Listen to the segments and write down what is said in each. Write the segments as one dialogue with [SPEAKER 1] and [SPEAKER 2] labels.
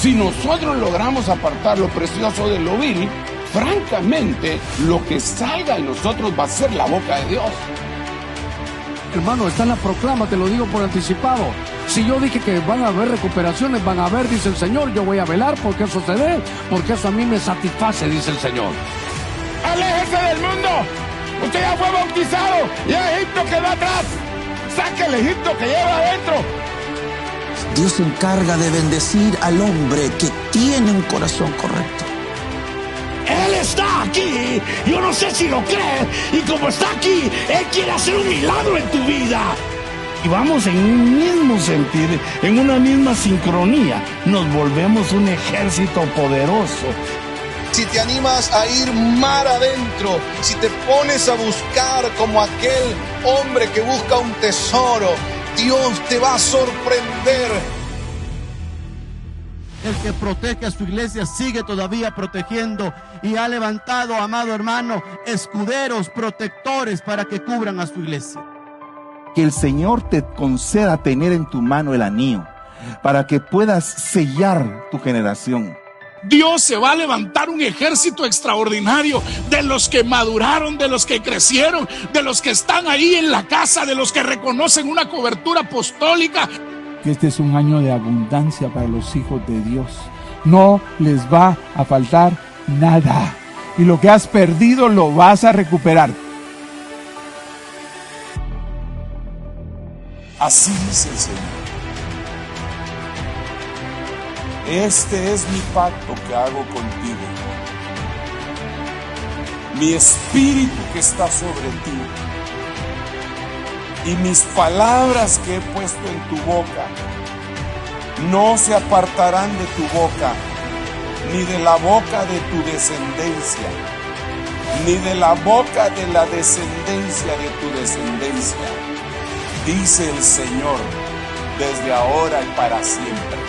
[SPEAKER 1] Si nosotros logramos apartar lo precioso de lo vil, francamente, lo que salga de nosotros va a ser la boca de Dios.
[SPEAKER 2] Hermano, está en la proclama, te lo digo por anticipado. Si yo dije que van a haber recuperaciones, van a haber, dice el Señor, yo voy a velar porque eso se dé, porque eso a mí me satisface, dice el Señor.
[SPEAKER 1] ¡Aléjese del mundo! Usted ya fue bautizado y el Egipto quedó atrás. ¡Saque el Egipto que lleva adentro!
[SPEAKER 3] Dios se encarga de bendecir al hombre que tiene un corazón correcto.
[SPEAKER 4] Él está aquí, yo no sé si lo crees, y como está aquí, Él quiere hacer un milagro en tu vida. Y vamos en un mismo sentir, en una misma sincronía, nos volvemos un ejército poderoso.
[SPEAKER 5] Si te animas a ir mar adentro, si te pones a buscar como aquel hombre que busca un tesoro, Dios te va a sorprender.
[SPEAKER 6] El que protege a su iglesia sigue todavía protegiendo y ha levantado, amado hermano, escuderos, protectores para que cubran a su iglesia.
[SPEAKER 7] Que el Señor te conceda tener en tu mano el anillo para que puedas sellar tu generación.
[SPEAKER 8] Dios se va a levantar un ejército extraordinario de los que maduraron, de los que crecieron, de los que están ahí en la casa, de los que reconocen una cobertura apostólica.
[SPEAKER 9] Que este es un año de abundancia para los hijos de Dios. No les va a faltar nada. Y lo que has perdido lo vas a recuperar.
[SPEAKER 1] Así dice el Señor. Este es mi pacto que hago contigo. Mi espíritu que está sobre ti y mis palabras que he puesto en tu boca no se apartarán de tu boca, ni de la boca de tu descendencia, ni de la boca de la descendencia de tu descendencia, dice el Señor, desde ahora y para siempre.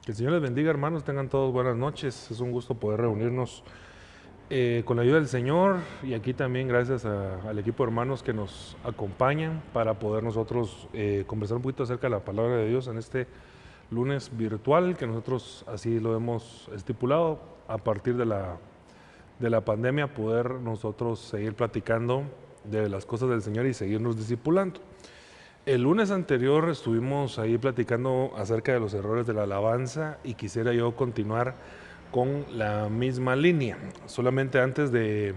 [SPEAKER 10] Que el Señor les bendiga, hermanos, tengan todos buenas noches. Es un gusto poder reunirnos con la ayuda del Señor, y aquí también gracias al equipo de hermanos que nos acompañan para poder nosotros conversar un poquito acerca de la palabra de Dios en este lunes virtual, que nosotros así lo hemos estipulado a partir de la pandemia, poder nosotros seguir platicando de las cosas del Señor y seguirnos discipulando. El lunes anterior estuvimos ahí platicando acerca de los errores de la alabanza y quisiera yo continuar con la misma línea. Solamente antes de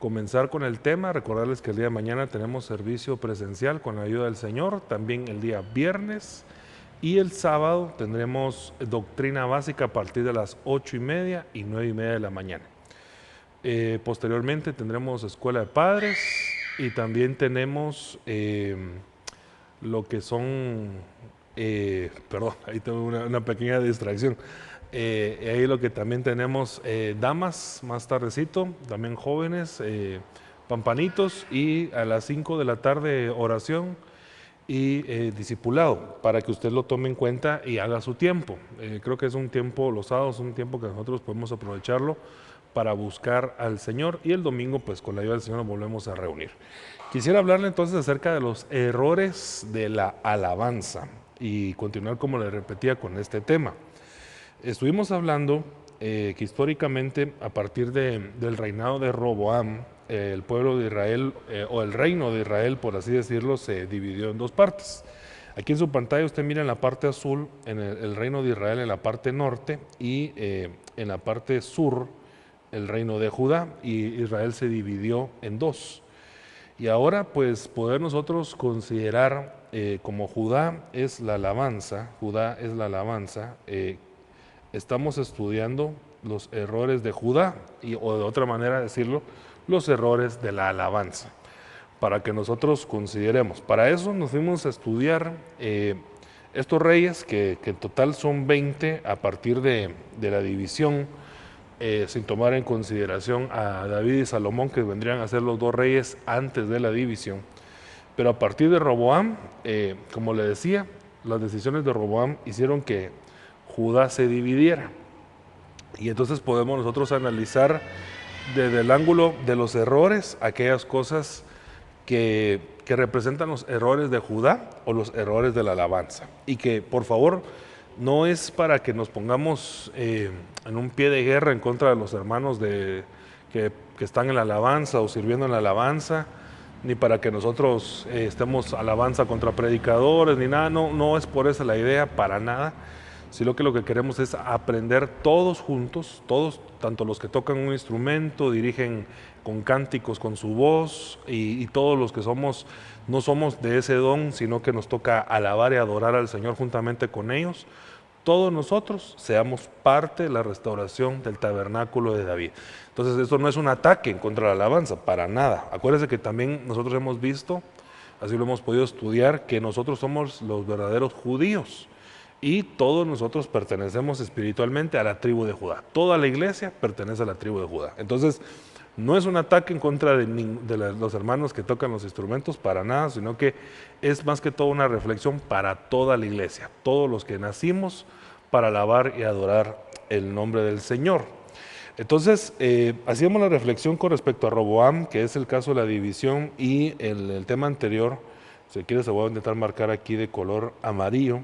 [SPEAKER 10] comenzar con el tema, recordarles que el día de mañana tenemos servicio presencial con la ayuda del Señor, también el día viernes y el sábado tendremos doctrina básica a partir de las 8:30 y 9:30 de la mañana. Posteriormente tendremos escuela de padres y también tenemos lo que son, perdón, ahí tengo una pequeña distracción. Ahí lo que también tenemos damas más tardecito, también jóvenes, pampanitos, y a las 5 de la tarde oración y discipulado, para que usted lo tome en cuenta y haga su tiempo. Creo que es un tiempo, los sábados, un tiempo que nosotros podemos aprovecharlo para buscar al Señor, y el domingo pues con la ayuda del Señor nos volvemos a reunir. Quisiera hablarle entonces acerca de los errores de la alabanza y continuar, como le repetía, con este tema. Estuvimos hablando que históricamente, a partir del reinado de Roboam, el pueblo de Israel, o el reino de Israel, por así decirlo, se dividió en dos partes. Aquí en su pantalla usted mira en la parte azul, en el reino de Israel en la parte norte, y en la parte sur, el reino de Judá, y Israel se dividió en dos. Y ahora pues poder nosotros considerar como Judá es la alabanza, estamos estudiando los errores de Judá, o de otra manera de decirlo, los errores de la alabanza, para que nosotros consideremos. Para eso nos fuimos a estudiar estos reyes, que en total son 20 a partir de la división, sin tomar en consideración a David y Salomón, que vendrían a ser los dos reyes antes de la división. Pero a partir de Roboam, como le decía, las decisiones de Roboam hicieron que Judá se dividiera. Y entonces podemos nosotros analizar desde el ángulo de los errores aquellas cosas que representan los errores de Judá o los errores de la alabanza. Y que, por favor, no es para que nos pongamos en un pie de guerra en contra de los hermanos que están en la alabanza o sirviendo en la alabanza, ni para que nosotros estemos alabanza contra predicadores, ni nada. No es por eso la idea, para nada, sino que lo que queremos es aprender todos juntos, todos, tanto los que tocan un instrumento, dirigen con cánticos con su voz, y todos los que no somos de ese don, sino que nos toca alabar y adorar al Señor juntamente con ellos. Todos nosotros seamos parte de la restauración del tabernáculo de David. Entonces esto no es un ataque en contra de la alabanza, para nada. Acuérdense que también nosotros hemos visto, así lo hemos podido estudiar, que nosotros somos los verdaderos judíos y todos nosotros pertenecemos espiritualmente a la tribu de Judá. Toda la iglesia pertenece a la tribu de Judá. Entonces no es un ataque en contra de los hermanos que tocan los instrumentos, para nada, sino que es más que todo una reflexión para toda la iglesia, todos los que nacimos para alabar y adorar el nombre del Señor. Entonces, hacíamos la reflexión con respecto a Roboam, que es el caso de la división, y el tema anterior, si quieres se voy a intentar marcar aquí de color amarillo,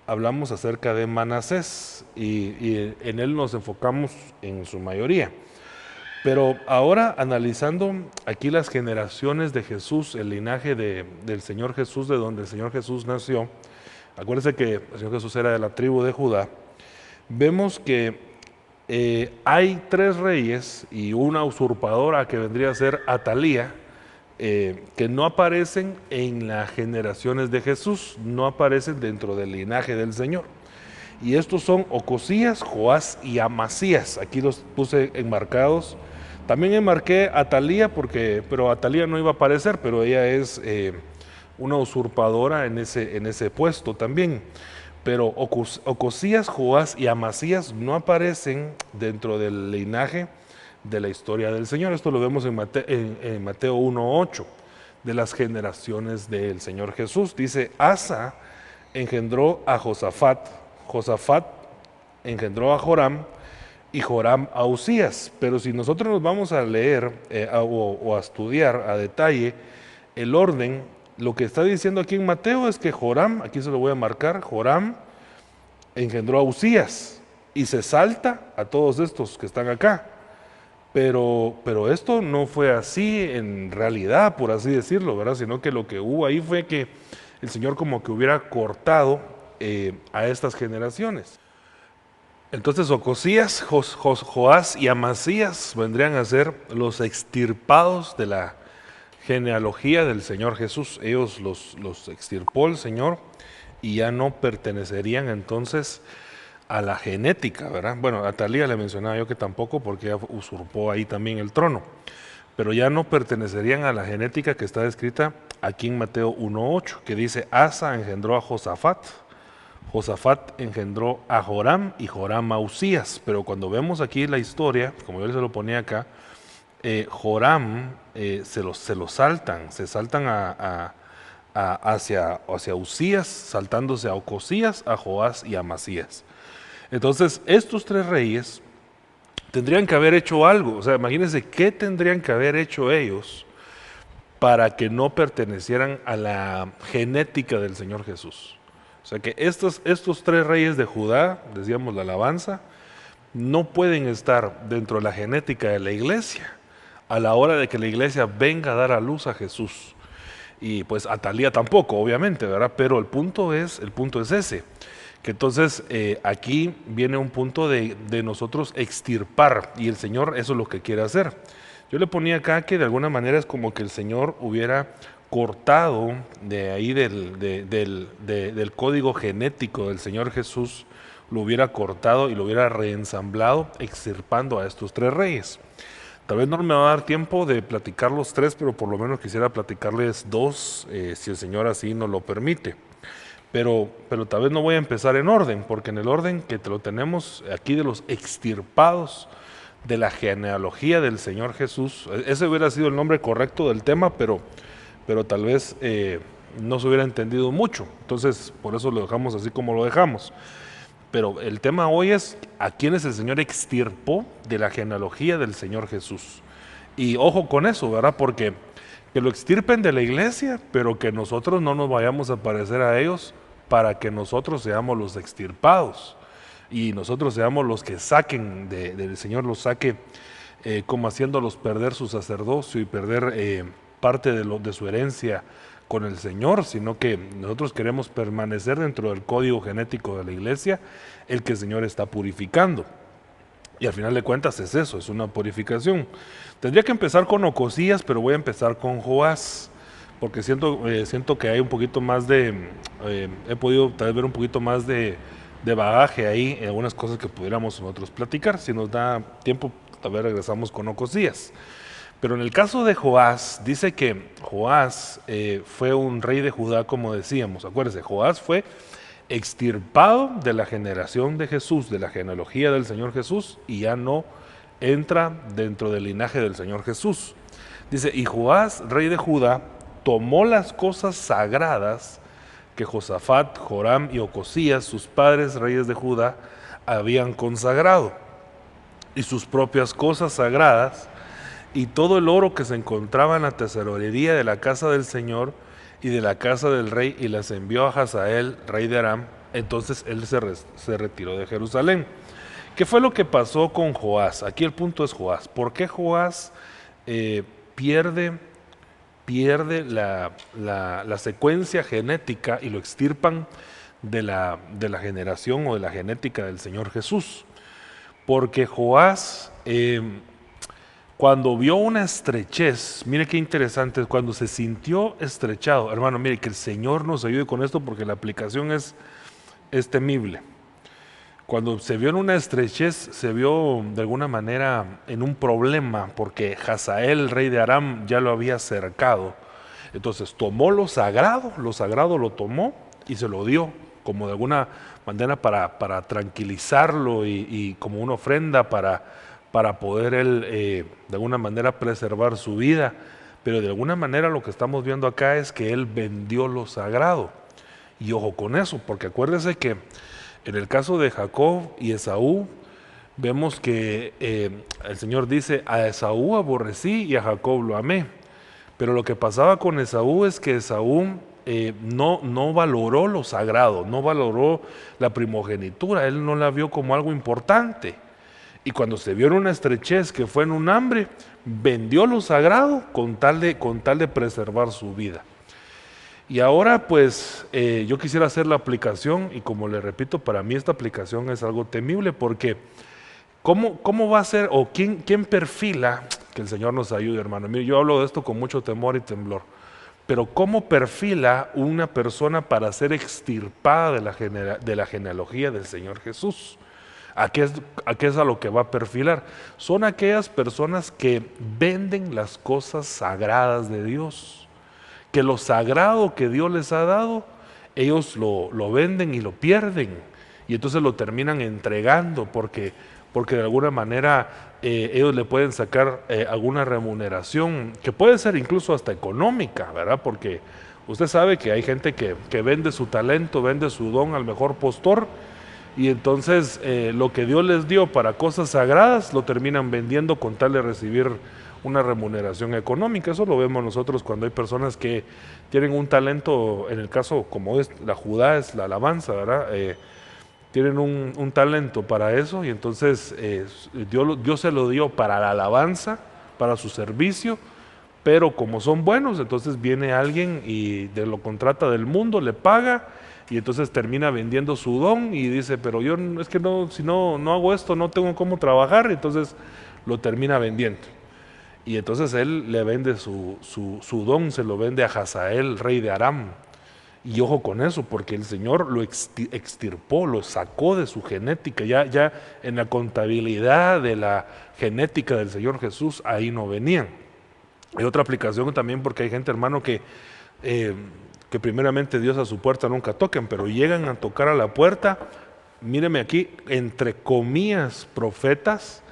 [SPEAKER 10] hablamos acerca de Manasés, y en él nos enfocamos en su mayoría. Pero ahora, analizando aquí las generaciones de Jesús, el linaje del Señor Jesús, de donde el Señor Jesús nació, acuérdense que el Señor Jesús era de la tribu de Judá, vemos que hay 3 reyes y una usurpadora que vendría a ser Atalía, que no aparecen en las generaciones de Jesús, no aparecen dentro del linaje del Señor. Y estos son Ocosías, Joás y Amasías. Aquí los puse enmarcados. También enmarqué Atalía, pero Atalía no iba a aparecer, pero ella es una usurpadora en ese puesto también. Pero Ocosías, Joás y Amasías no aparecen dentro del linaje de la historia del Señor. Esto lo vemos en Mateo 1:8, de las generaciones del Señor Jesús. Dice, Asa engendró a Josafat, Josafat engendró a Joram, y Joram a Usías. Pero si nosotros nos vamos a leer o a estudiar a detalle el orden, lo que está diciendo aquí en Mateo es que Joram, aquí se lo voy a marcar, Joram engendró a Usías, y se salta a todos estos que están acá. Pero esto no fue así en realidad, por así decirlo, ¿verdad? Sino que lo que hubo ahí fue que el Señor como que hubiera cortado a estas generaciones. Entonces Ocosías, Joás y Amasías vendrían a ser los extirpados de la genealogía del Señor Jesús. Ellos los extirpó el Señor y ya no pertenecerían entonces a la genética, ¿verdad? Bueno, a Atalía le mencionaba yo que tampoco, porque ella usurpó ahí también el trono, pero ya no pertenecerían a la genética que está descrita aquí en Mateo 1:8, que dice: Asa engendró a Josafat, Josafat engendró a Joram y Joram a Usías. Pero cuando vemos aquí la historia, como yo se lo ponía acá, Joram se lo saltan, se saltan hacia Usías, saltándose a Ocosías, a Joás y a Amasías. Entonces, estos tres reyes tendrían que haber hecho algo. O sea, imagínense qué tendrían que haber hecho ellos para que no pertenecieran a la genética del Señor Jesús. O sea que estos tres reyes de Judá, decíamos la alabanza, no pueden estar dentro de la genética de la iglesia a la hora de que la iglesia venga a dar a luz a Jesús. Y pues Atalía tampoco, obviamente, ¿verdad? Pero el punto es ese, que entonces aquí viene un punto de nosotros extirpar, y el Señor eso es lo que quiere hacer. Yo le ponía acá que de alguna manera es como que el Señor hubiera cortado de ahí del código genético del Señor Jesús, lo hubiera cortado y lo hubiera reensamblado, extirpando a estos tres reyes. Tal vez no me va a dar tiempo de platicar los tres, pero por lo menos quisiera platicarles dos, si el Señor así nos lo permite. Pero tal vez no voy a empezar en orden, porque en el orden que te lo tenemos aquí de los extirpados de la genealogía del Señor Jesús, ese hubiera sido el nombre correcto del tema, pero tal vez no se hubiera entendido mucho. Entonces, por eso lo dejamos así como lo dejamos. Pero el tema hoy es a quienes el Señor extirpó de la genealogía del Señor Jesús. Y ojo con eso, ¿verdad? Porque que lo extirpen de la iglesia, pero que nosotros no nos vayamos a parecer a ellos para que nosotros seamos los extirpados y nosotros seamos los que saquen, del Señor los saque, como haciéndolos perder su sacerdocio y perder parte de su herencia con el Señor, sino que nosotros queremos permanecer dentro del código genético de la iglesia, el que el Señor está purificando. Y al final de cuentas es eso, es una purificación. Tendría que empezar con Ocosías, pero voy a empezar con Joás, porque siento que hay un poquito más he podido tal vez ver un poquito más de bagaje ahí, en algunas cosas que pudiéramos nosotros platicar. Si nos da tiempo, tal vez regresamos con Ocosías. Pero en el caso de Joás, dice que Joás fue un rey de Judá, como decíamos. Acuérdense, Joás fue extirpado de la generación de Jesús, de la genealogía del Señor Jesús, y ya no entra dentro del linaje del Señor Jesús. Dice, y Joás, rey de Judá, tomó las cosas sagradas que Josafat, Joram y Ocosías, sus padres reyes de Judá, habían consagrado, y sus propias cosas sagradas, y todo el oro que se encontraba en la tesorería de la casa del Señor y de la casa del rey, y las envió a Hazael, rey de Aram. Entonces él se retiró de Jerusalén. ¿Qué fue lo que pasó con Joás? Aquí el punto es Joás. ¿Por qué Joás pierde la secuencia genética y lo extirpan de la generación o de la genética del Señor Jesús? Porque Joás, cuando vio una estrechez, mire qué interesante, cuando se sintió estrechado, hermano, mire, que el Señor nos ayude con esto porque la aplicación es temible. Cuando se vio en una estrechez, se vio de alguna manera en un problema, porque Hazael, rey de Aram, ya lo había cercado. Entonces tomó lo sagrado lo tomó y se lo dio, como de alguna manera para tranquilizarlo y como una ofrenda para poder él de alguna manera preservar su vida. Pero de alguna manera lo que estamos viendo acá es que él vendió lo sagrado. Y ojo con eso, porque acuérdese que en el caso de Jacob y Esaú, vemos que el Señor dice, a Esaú aborrecí y a Jacob lo amé. Pero lo que pasaba con Esaú es que Esaú no valoró lo sagrado, no valoró la primogenitura, él no la vio como algo importante. Y cuando se vio en una estrechez, que fue en un hambre, vendió lo sagrado con tal de preservar su vida. Y ahora pues yo quisiera hacer la aplicación y como le repito, para mí esta aplicación es algo temible porque ¿cómo va a ser o quién perfila? Que el Señor nos ayude, hermano. Mire, yo hablo de esto con mucho temor y temblor, pero ¿cómo perfila una persona para ser extirpada de la genealogía del Señor Jesús? ¿A qué es a lo que va a perfilar? Son aquellas personas que venden las cosas sagradas de Dios, que lo sagrado que Dios les ha dado, ellos lo venden y lo pierden, y entonces lo terminan entregando porque de alguna manera ellos le pueden sacar alguna remuneración, que puede ser incluso hasta económica, ¿verdad? Porque usted sabe que hay gente que vende su talento, vende su don al mejor postor, y entonces lo que Dios les dio para cosas sagradas lo terminan vendiendo con tal de recibir una remuneración económica. Eso lo vemos nosotros cuando hay personas que tienen un talento, en el caso como es la Judá, es la alabanza, ¿verdad? Tienen un talento para eso y entonces Dios se lo dio para la alabanza, para su servicio, pero como son buenos, entonces viene alguien y lo contrata del mundo, le paga y entonces termina vendiendo su don y dice, pero yo es que si no hago esto no tengo cómo trabajar, y entonces lo termina vendiendo. Y entonces él le vende su don, se lo vende a Hazael, rey de Aram. Y ojo con eso, porque el Señor lo extirpó, lo sacó de su genética. Ya en la contabilidad de la genética del Señor Jesús, ahí no venían. Hay otra aplicación también, porque hay gente, hermano, que primeramente Dios a su puerta nunca toquen, pero llegan a tocar a la puerta, míreme aquí, entre comillas, profetas,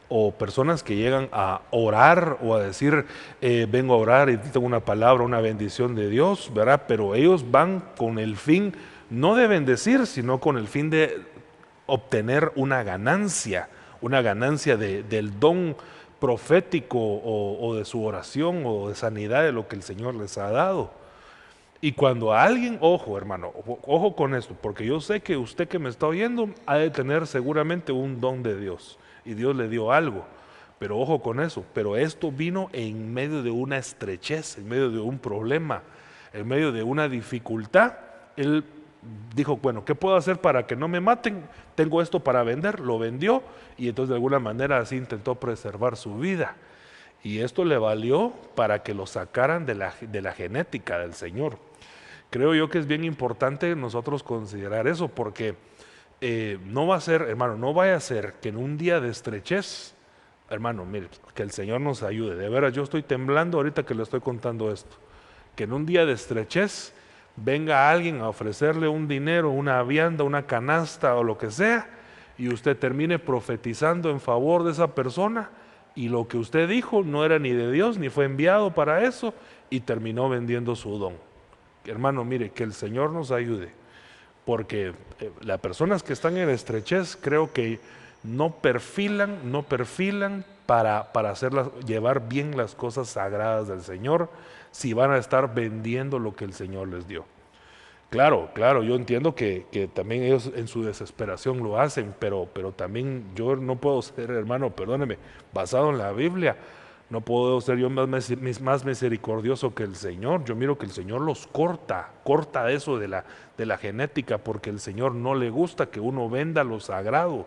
[SPEAKER 10] o personas que llegan a orar o a decir, vengo a orar y tengo una palabra, una bendición de Dios, ¿verdad? Pero ellos van con el fin, no de bendecir, sino con el fin de obtener una ganancia del don profético o de su oración o de sanidad de lo que el Señor les ha dado. Y cuando a alguien, ojo hermano, ojo con esto, porque yo sé que usted que me está oyendo ha de tener seguramente un don de Dios. Y Dios le dio algo, pero ojo con eso, pero esto vino en medio de una estrechez, en medio de un problema, en medio de una dificultad. Él dijo, bueno, ¿qué puedo hacer para que no me maten? Tengo esto para vender, lo vendió y entonces de alguna manera así intentó preservar su vida. Y esto le valió para que lo sacaran de la genética del Señor. Creo yo que es bien importante nosotros considerar eso, porque no va a ser, hermano, no vaya a ser que en un día de estrechez, hermano, mire, que el Señor nos ayude. De veras, yo estoy temblando ahorita que le estoy contando esto. Que en un día de estrechez venga alguien a ofrecerle un dinero, una vianda, una canasta o lo que sea, y usted termine profetizando en favor de esa persona, y lo que usted dijo no era ni de Dios, ni fue enviado para eso, y terminó vendiendo su don. Hermano, mire, que el Señor nos ayude. Porque las personas que están en estrechez creo que no perfilan para llevar bien las cosas sagradas del Señor si van a estar vendiendo lo que el Señor les dio. Claro, yo entiendo que también ellos en su desesperación lo hacen, pero también yo no puedo ser, hermano, perdóneme, basado en la Biblia, no puedo ser yo más misericordioso que el Señor. Yo miro que el Señor los corta eso de la genética, porque el Señor no le gusta que uno venda lo sagrado,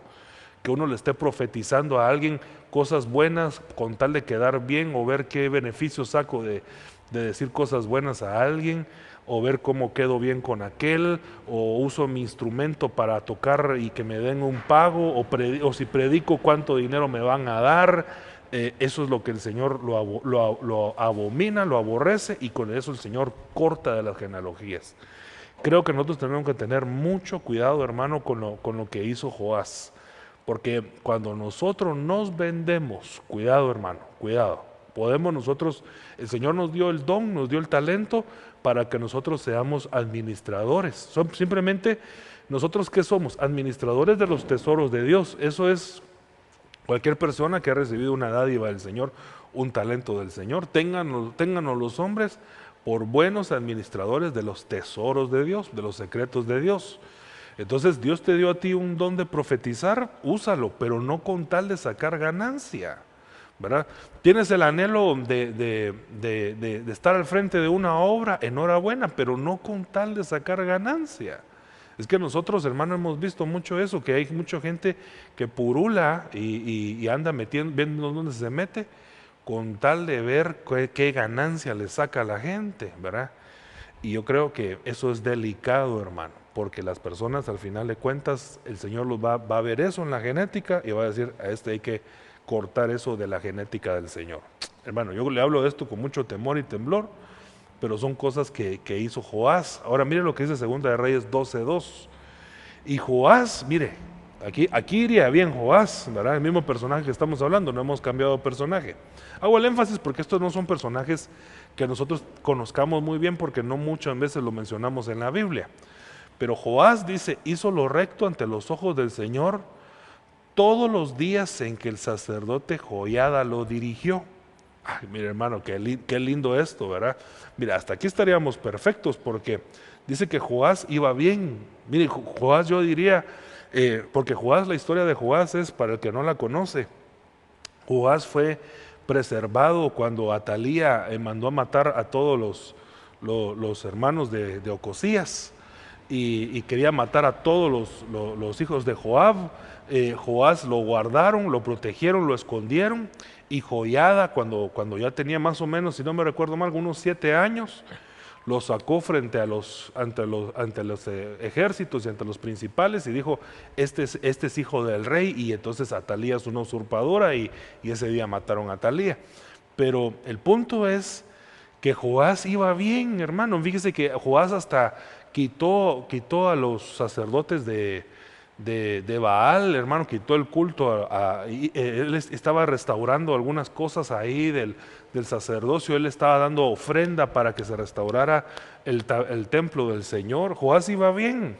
[SPEAKER 10] que uno le esté profetizando a alguien cosas buenas con tal de quedar bien o ver qué beneficio saco de decir cosas buenas a alguien, o ver cómo quedo bien con aquel, o uso mi instrumento para tocar y que me den un pago, o si predico cuánto dinero me van a dar. Eso es lo que el Señor lo abomina, lo aborrece, y con eso el Señor corta de las genealogías. Creo que nosotros tenemos que tener mucho cuidado, hermano, con lo que hizo Joás, porque cuando nosotros nos vendemos, cuidado hermano, cuidado, podemos nosotros, el Señor nos dio el don, nos dio el talento para que nosotros seamos administradores. Simplemente nosotros, ¿qué somos? Administradores de los tesoros de Dios. Eso es cualquier persona que ha recibido una dádiva del Señor, un talento del Señor. Ténganos los hombres por buenos administradores de los tesoros de Dios, de los secretos de Dios. Entonces Dios te dio a ti un don de profetizar, úsalo, pero no con tal de sacar ganancia. ¿verdad? Tienes el anhelo de estar al frente de una obra, enhorabuena, pero no con tal de sacar ganancia. Es que nosotros, hermano, hemos visto mucho eso, que hay mucha gente que purula y anda viendo dónde se mete, con tal de ver qué ganancia le saca a la gente, ¿verdad? Y yo creo que eso es delicado, hermano, porque las personas, al final de cuentas, el Señor los va a ver eso en la genética y va a decir, a este hay que cortar eso de la genética del Señor. Hermano, yo le hablo de esto con mucho temor y temblor, pero son cosas que hizo Joás. Ahora mire lo que dice 2 de Reyes 12:2. Y Joás, mire, aquí iría bien Joás, ¿verdad? El mismo personaje que estamos hablando, no hemos cambiado de personaje. Hago el énfasis porque estos no son personajes que nosotros conozcamos muy bien, porque no muchas veces lo mencionamos en la Biblia. Pero Joás dice, hizo lo recto ante los ojos del Señor todos los días en que el sacerdote Joiada lo dirigió. Ay, mire, hermano, qué lindo esto, ¿verdad? Mira, hasta aquí estaríamos perfectos, porque dice que Joás iba bien. Mire, Joás, yo diría, porque Joás, la historia de Joás es, para el que no la conoce, Joás fue preservado cuando Atalía mandó a matar a todos los hermanos de Ocosías, y quería matar a todos los hijos de Joab. Joás lo guardaron, lo protegieron, lo escondieron, y Joiada, cuando ya tenía más o menos, si no me recuerdo mal, unos 7 años, lo sacó ante los ejércitos y ante los principales y dijo, este es hijo del rey. Y entonces Atalía es una usurpadora, y ese día mataron a Atalía. Pero el punto es que Joás iba bien, hermano. Fíjese que Joás hasta quitó a los sacerdotes de Baal, hermano, quitó el culto, él estaba restaurando algunas cosas ahí del sacerdocio, él estaba dando ofrenda para que se restaurara el templo del Señor. Joás iba bien,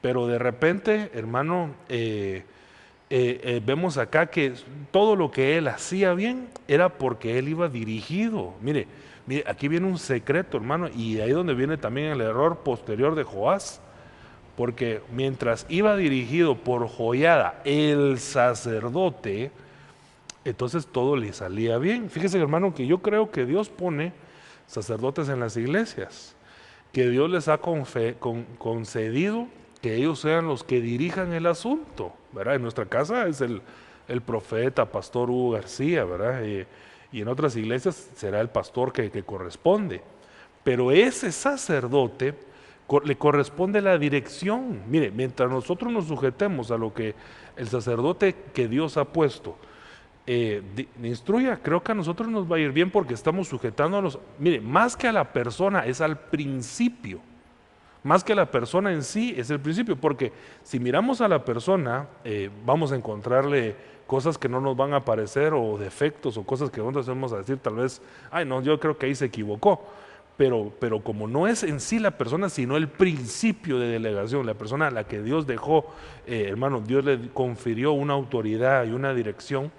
[SPEAKER 10] pero de repente, hermano, vemos acá que todo lo que él hacía bien era porque él iba dirigido. Mire, aquí viene un secreto, hermano, y ahí donde viene también el error posterior de Joás. Porque mientras iba dirigido por Joiada, el sacerdote, entonces todo le salía bien. Fíjese, hermano, que yo creo que Dios pone sacerdotes en las iglesias, que Dios les ha concedido que ellos sean los que dirijan el asunto, ¿verdad? En nuestra casa es el profeta, pastor Hugo García, ¿verdad? Y en otras iglesias será el pastor que corresponde. Pero ese sacerdote le corresponde la dirección. Mire, mientras nosotros nos sujetemos a lo que el sacerdote que Dios ha puesto instruya, creo que a nosotros nos va a ir bien, porque estamos sujetándonos, mire, más que a la persona, es al principio. Más que a la persona en sí, es el principio, porque si miramos a la persona, vamos a encontrarle cosas que no nos van a parecer, o defectos, o cosas que nosotros vamos a decir tal vez, ay no, yo creo que ahí se equivocó. Pero como no es en sí la persona, sino el principio de delegación, la persona a la que Dios dejó, hermano, Dios le confirió una autoridad y una dirección.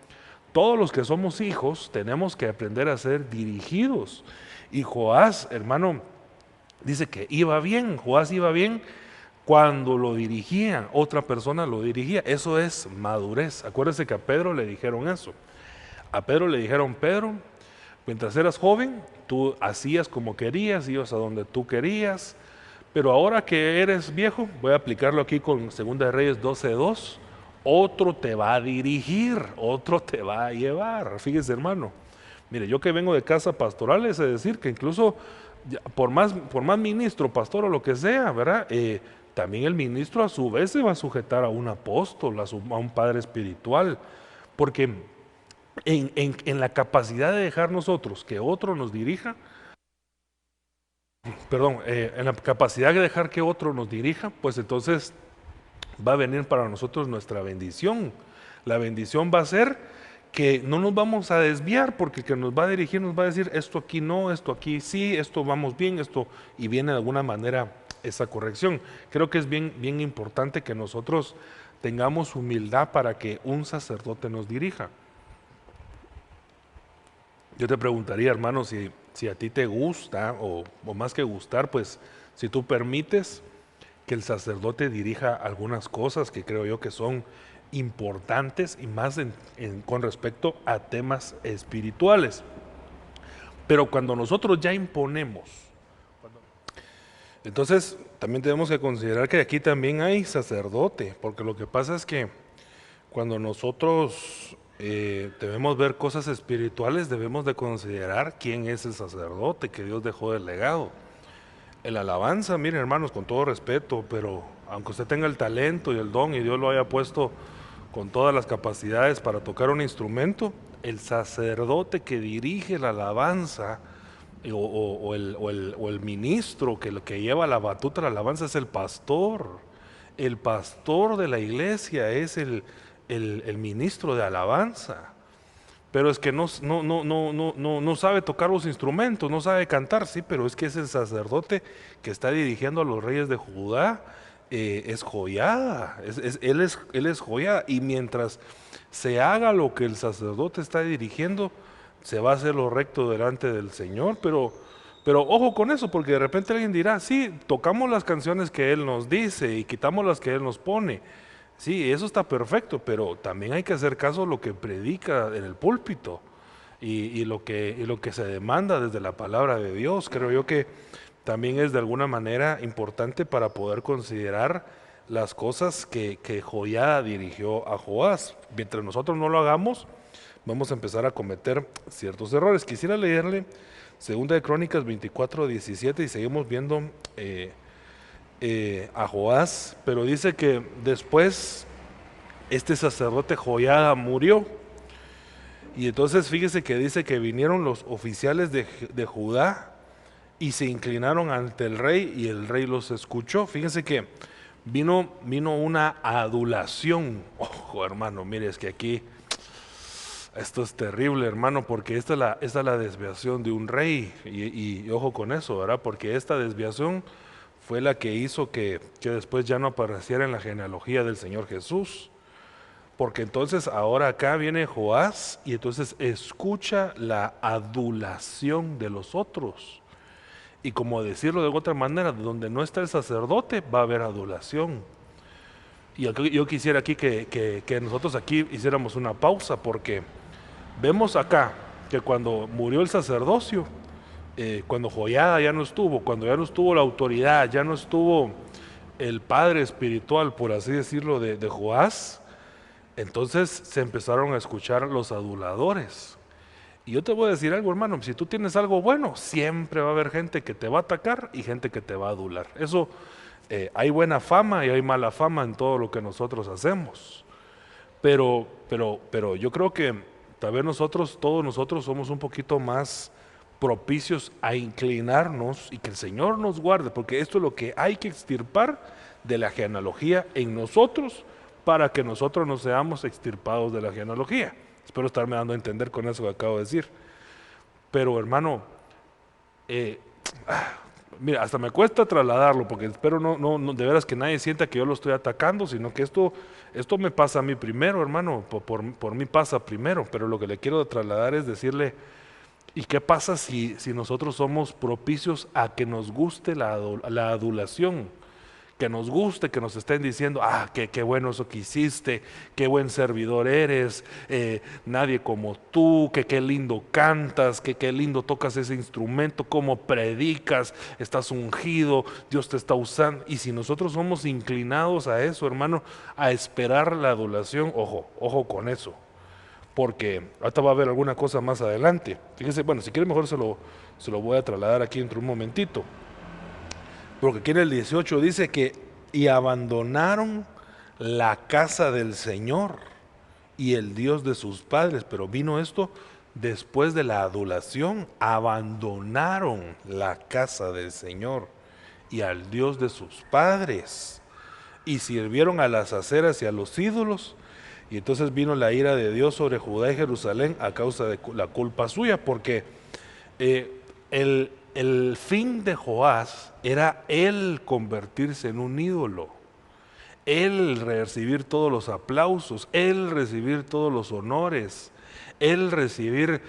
[SPEAKER 10] Todos los que somos hijos tenemos que aprender a ser dirigidos. Y Joás, hermano, dice que iba bien. Joás iba bien cuando lo dirigía, otra persona lo dirigía. Eso es madurez. Acuérdese que a Pedro le dijeron eso. A Pedro le dijeron, Pedro, mientras eras joven, tú hacías como querías, ibas a donde tú querías, pero ahora que eres viejo, voy a aplicarlo aquí con 2 de Reyes 12:2, otro te va a dirigir, otro te va a llevar. Fíjese, hermano, mire, yo que vengo de casa pastoral, es decir, que incluso por más ministro, pastor o lo que sea, ¿verdad? También el ministro a su vez se va a sujetar a un apóstol, a un padre espiritual, porque en la capacidad de dejar nosotros que otro nos dirija, en la capacidad de dejar que otro nos dirija, pues entonces va a venir para nosotros nuestra bendición. La bendición va a ser que no nos vamos a desviar, porque el que nos va a dirigir nos va a decir, esto aquí no, esto aquí sí, esto vamos bien, esto, y viene de alguna manera esa corrección. Creo que es bien importante que nosotros tengamos humildad para que un sacerdote nos dirija. Yo te preguntaría, hermano, si a ti te gusta, o más que gustar, pues si tú permites que el sacerdote dirija algunas cosas que creo yo que son importantes y más con respecto a temas espirituales. Pero cuando nosotros ya imponemos, entonces también tenemos que considerar que aquí también hay sacerdote, porque lo que pasa es que cuando nosotros debemos ver cosas espirituales, debemos de considerar quién es el sacerdote que Dios dejó de legado. El alabanza, miren hermanos, con todo respeto, pero aunque usted tenga el talento y el don y Dios lo haya puesto con todas las capacidades para tocar un instrumento, el sacerdote que dirige la alabanza o el ministro que lleva la batuta de la alabanza es el pastor. El pastor de la iglesia es el ministro de alabanza. Pero es que no sabe tocar los instrumentos, no sabe cantar, sí, pero es que es el sacerdote que está dirigiendo a los reyes de Judá, es Joiada, él es Joiada, y mientras se haga lo que el sacerdote está dirigiendo, se va a hacer lo recto delante del Señor, pero ojo con eso, porque de repente alguien dirá, sí, tocamos las canciones que Él nos dice y quitamos las que Él nos pone. Sí, eso está perfecto, pero también hay que hacer caso a lo que predica en el púlpito y lo que se demanda desde la palabra de Dios. Creo yo que también es de alguna manera importante para poder considerar las cosas que Joiada dirigió a Joás. Mientras nosotros no lo hagamos, vamos a empezar a cometer ciertos errores. Quisiera leerle 2 de Crónicas 24:17 y seguimos viendo a Joás, pero dice que después este sacerdote Joiada murió, y entonces fíjese que dice que vinieron los oficiales de Judá y se inclinaron ante el rey y el rey los escuchó. Fíjense que vino una adulación. Ojo hermano, mire, es que aquí esto es terrible hermano, porque esta es la desviación de un rey y ojo con eso, ¿verdad? Porque esta desviación fue la que hizo que después ya no apareciera en la genealogía del Señor Jesús. Porque entonces ahora acá viene Joás y entonces escucha la adulación de los otros. Y como decirlo de otra manera, donde no está el sacerdote va a haber adulación. Y yo quisiera aquí que nosotros aquí hiciéramos una pausa, porque vemos acá que cuando murió el sacerdocio, cuando Joiada ya no estuvo, cuando ya no estuvo la autoridad, ya no estuvo el padre espiritual, por así decirlo, de Joás, entonces se empezaron a escuchar los aduladores. Y yo te voy a decir algo hermano, si tú tienes algo bueno, siempre va a haber gente que te va a atacar y gente que te va a adular. Eso, hay buena fama y hay mala fama en todo lo que nosotros hacemos. Pero yo creo que tal vez todos nosotros somos un poquito más propicios a inclinarnos y que el Señor nos guarde, porque esto es lo que hay que extirpar de la genealogía en nosotros para que nosotros no seamos extirpados de la genealogía. Espero estarme dando a entender con eso que acabo de decir. Pero hermano, mira, hasta me cuesta trasladarlo, porque espero no de veras que nadie sienta que yo lo estoy atacando, sino que esto me pasa a mí primero, hermano, por mí pasa primero, pero lo que le quiero trasladar es decirle, ¿y qué pasa si nosotros somos propicios a que nos guste la adulación? Que nos guste, que nos estén diciendo, qué bueno eso que hiciste, qué buen servidor eres, nadie como tú, que qué lindo cantas, que qué lindo tocas ese instrumento, cómo predicas, estás ungido, Dios te está usando. Y si nosotros somos inclinados a eso, hermano, a esperar la adulación, ojo con eso. Porque ahorita va a haber alguna cosa más adelante. Fíjense, bueno, si quiere mejor se lo voy a trasladar aquí dentro de un momentito. Porque aquí en el 18 dice que y abandonaron la casa del Señor y el Dios de sus padres. Pero vino esto después de la adulación. Abandonaron la casa del Señor y al Dios de sus padres y sirvieron a las aceras y a los ídolos. Y entonces vino la ira de Dios sobre Judá y Jerusalén a causa de la culpa suya, porque el fin de Joás era él convertirse en un ídolo, él recibir todos los aplausos, él recibir todos los honores, él recibir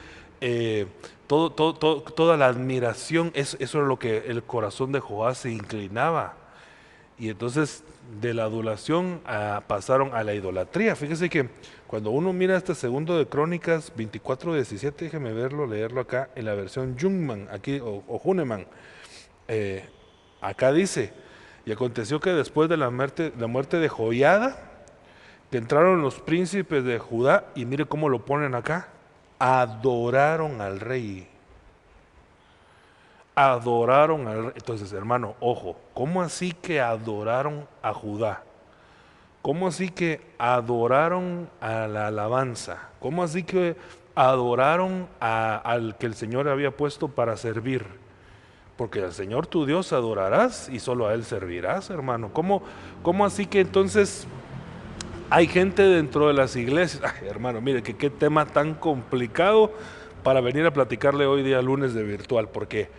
[SPEAKER 10] toda la admiración. Eso era lo que el corazón de Joás se inclinaba. Y entonces de la adulación pasaron a la idolatría. Fíjese que cuando uno mira este segundo de Crónicas 24:17, déjeme verlo, leerlo acá en la versión Jungman, aquí, o Huneman. Acá dice: y aconteció que después de la muerte de Joiada, que entraron los príncipes de Judá, y mire cómo lo ponen acá, adoraron al rey. Adoraron al rey. Entonces, hermano, ojo, ¿cómo así que adoraron a Judá? ¿Cómo así que adoraron a la alabanza? ¿Cómo así que adoraron al que el Señor había puesto para servir? Porque al Señor tu Dios adorarás y solo a Él servirás, hermano. ¿Cómo así que entonces hay gente dentro de las iglesias? Ay, hermano, mire que qué tema tan complicado para venir a platicarle hoy día lunes de virtual. Porque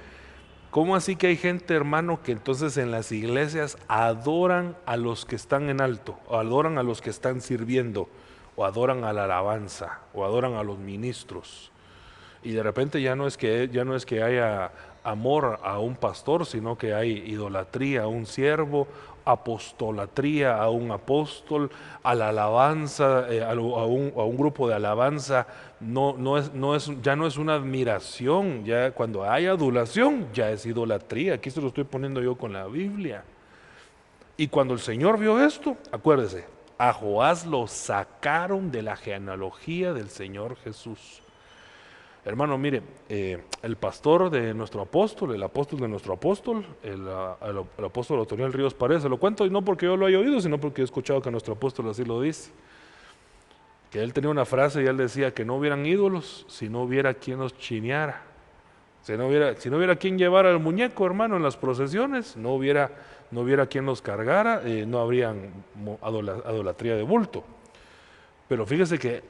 [SPEAKER 10] ¿cómo así que hay gente, hermano, que entonces en las iglesias adoran a los que están en alto, o adoran a los que están sirviendo, o adoran a la alabanza, o adoran a los ministros? Y de repente ya no es que haya amor a un pastor, sino que hay idolatría a un siervo, apostolatría a un apóstol, a la alabanza, a un grupo de alabanza. Ya no es una admiración. Ya cuando hay adulación ya es idolatría. Aquí se lo estoy poniendo yo con la Biblia. Y cuando el Señor vio esto, acuérdese, a Joás lo sacaron de la genealogía del Señor Jesús. Hermano, mire, el pastor de nuestro apóstol, el apóstol de nuestro apóstol, el apóstol Otoniel Ríos Paredes, se lo cuento, y no porque yo lo haya oído, sino porque he escuchado que nuestro apóstol así lo dice. Que él tenía una frase y él decía que no hubieran ídolos si no hubiera quien los chineara. Si no hubiera quien llevara el muñeco, hermano, en las procesiones, no hubiera quien los cargara, no habría idolatría de bulto. Pero fíjese que,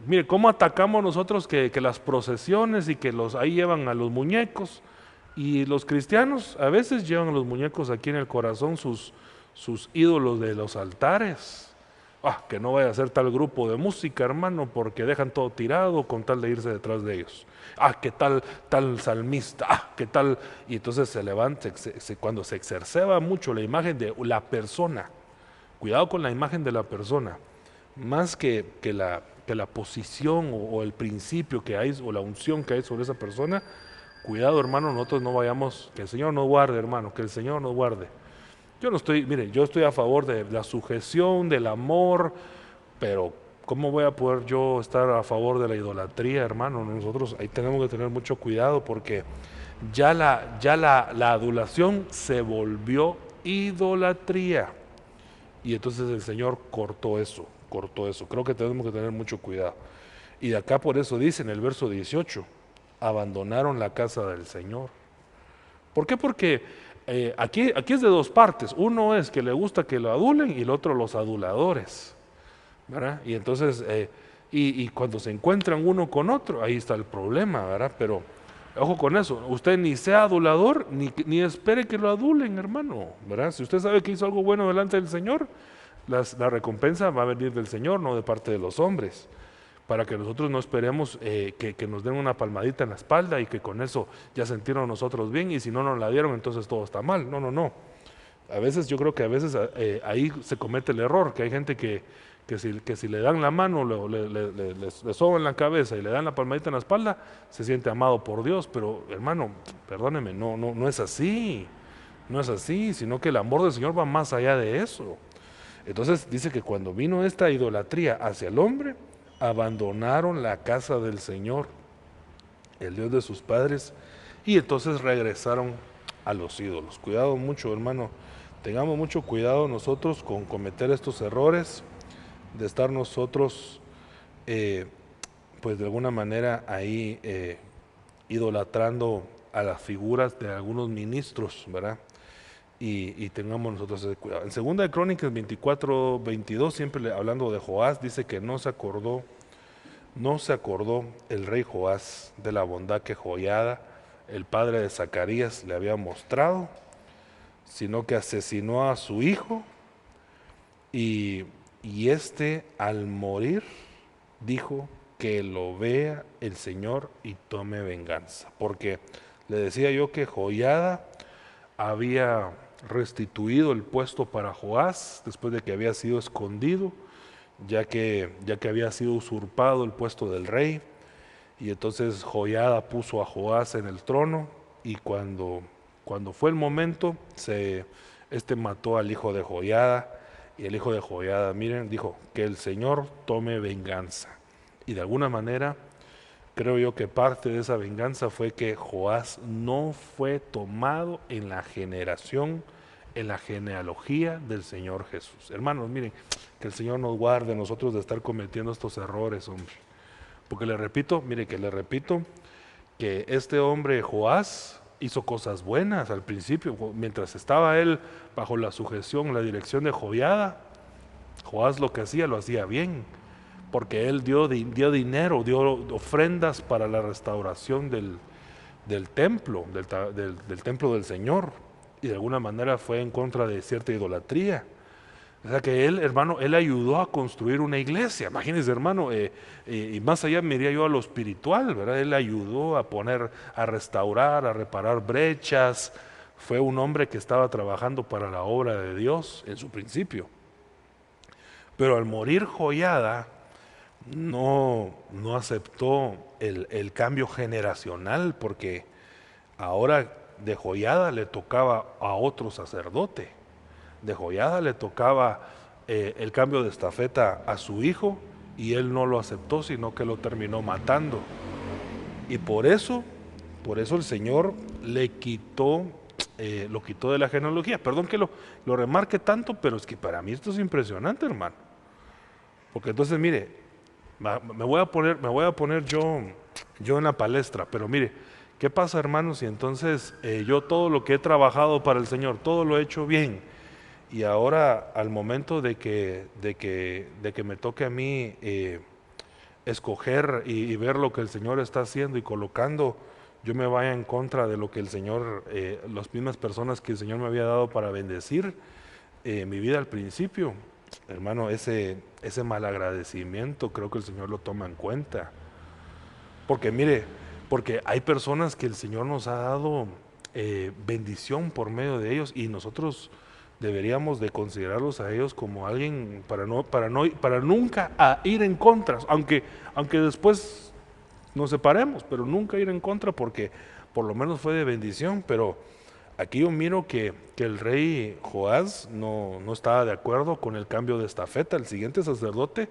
[SPEAKER 10] mire, cómo atacamos nosotros que las procesiones y que ahí llevan a los muñecos, y los cristianos a veces llevan a los muñecos aquí en el corazón, sus ídolos de los altares. Que no vaya a ser tal grupo de música, hermano, porque dejan todo tirado con tal de irse detrás de ellos. Que tal salmista, que tal. Y entonces se levanta, cuando se exacerba mucho la imagen de la persona. Cuidado con la imagen de la persona. Más que la posición o el principio que hay o la unción que hay sobre esa persona, cuidado, hermano, nosotros no vayamos, que el Señor nos guarde, hermano, que el Señor nos guarde. Yo estoy a favor de la sujeción, del amor, pero ¿cómo voy a poder yo estar a favor de la idolatría, hermano? Nosotros ahí tenemos que tener mucho cuidado, porque ya la adulación se volvió idolatría, y entonces el Señor cortó eso. Creo que tenemos que tener mucho cuidado. Y de acá por eso dice en el verso 18, abandonaron la casa del Señor. ¿Por qué? Porque aquí es de dos partes. Uno es que le gusta que lo adulen, y el otro los aduladores, ¿verdad? Y entonces, y cuando se encuentran uno con otro, ahí está el problema, ¿verdad? Pero ojo con eso, usted ni sea adulador, ni espere que lo adulen, hermano, ¿verdad? Si usted sabe que hizo algo bueno delante del Señor, la recompensa va a venir del Señor, no de parte de los hombres, para que nosotros no esperemos que nos den una palmadita en la espalda y que con eso ya sentirnos nosotros bien, y si no nos la dieron entonces todo está mal. No. A veces yo creo que ahí se comete el error, que hay gente que si le dan la mano, le soban la cabeza y le dan la palmadita en la espalda, se siente amado por Dios. Pero hermano, perdóneme, no es así. No es así, sino que el amor del Señor va más allá de eso. Entonces dice que cuando vino esta idolatría hacia el hombre, abandonaron la casa del Señor, el Dios de sus padres, y entonces regresaron a los ídolos. Cuidado mucho, hermano, tengamos mucho cuidado nosotros con cometer estos errores, de estar nosotros, pues de alguna manera ahí idolatrando a las figuras de algunos ministros, ¿verdad? Y tengamos nosotros ese cuidado. En 2 de Crónicas 24:22, siempre hablando de Joás, dice que no se acordó el rey Joás de la bondad que Joiada, el padre de Zacarías, le había mostrado, sino que asesinó a su hijo, y al morir dijo que lo vea el Señor y tome venganza. Porque le decía yo que Joiada había restituido el puesto para Joás después de que había sido escondido, ya que había sido usurpado el puesto del rey. Y entonces Joiada puso a Joás en el trono, y cuando fue el momento, mató al hijo de Joiada, y el hijo de Joiada, miren, dijo que el Señor tome venganza. Y de alguna manera, creo yo que parte de esa venganza fue que Joás no fue tomado en la generación, en la genealogía del Señor Jesús. Hermanos, miren, que el Señor nos guarde nosotros de estar cometiendo estos errores, hombre. Porque le repito que este hombre Joás hizo cosas buenas al principio, mientras estaba él bajo la sujeción, la dirección de Joiada. Joás lo que hacía, lo hacía bien, porque él dio dinero, dio ofrendas para la restauración del templo, del templo del Señor, y de alguna manera fue en contra de cierta idolatría. O sea que él, hermano, él ayudó a construir una iglesia. Imagínense, hermano, y más allá me iría yo a lo espiritual, ¿verdad? Él ayudó a restaurar, a reparar brechas. Fue un hombre que estaba trabajando para la obra de Dios en su principio. Pero al morir Joiada, no aceptó el cambio generacional, porque ahora de Joiada le tocaba a otro sacerdote. De Joiada le tocaba el cambio de estafeta a su hijo, y él no lo aceptó, sino que lo terminó matando. Y por eso el Señor lo quitó de la genealogía. Perdón que lo remarque tanto, pero es que para mí esto es impresionante, hermano. Porque entonces, mire, me voy a poner yo en la palestra, pero mire, ¿qué pasa, hermanos? Si entonces yo todo lo que he trabajado para el Señor, todo lo he hecho bien, y ahora al momento de que me toque a mí escoger y ver lo que el Señor está haciendo y colocando, yo me vaya en contra de lo que el Señor, las mismas personas que el Señor me había dado para bendecir mi vida al principio, hermano, ese malagradecimiento creo que el Señor lo toma en cuenta. Porque mire, porque hay personas que el Señor nos ha dado bendición por medio de ellos, y nosotros deberíamos de considerarlos a ellos como alguien para nunca ir en contra, aunque después nos separemos, pero nunca ir en contra, porque por lo menos fue de bendición. Pero aquí yo miro que el rey Joás no estaba de acuerdo con el cambio de estafeta. El siguiente sacerdote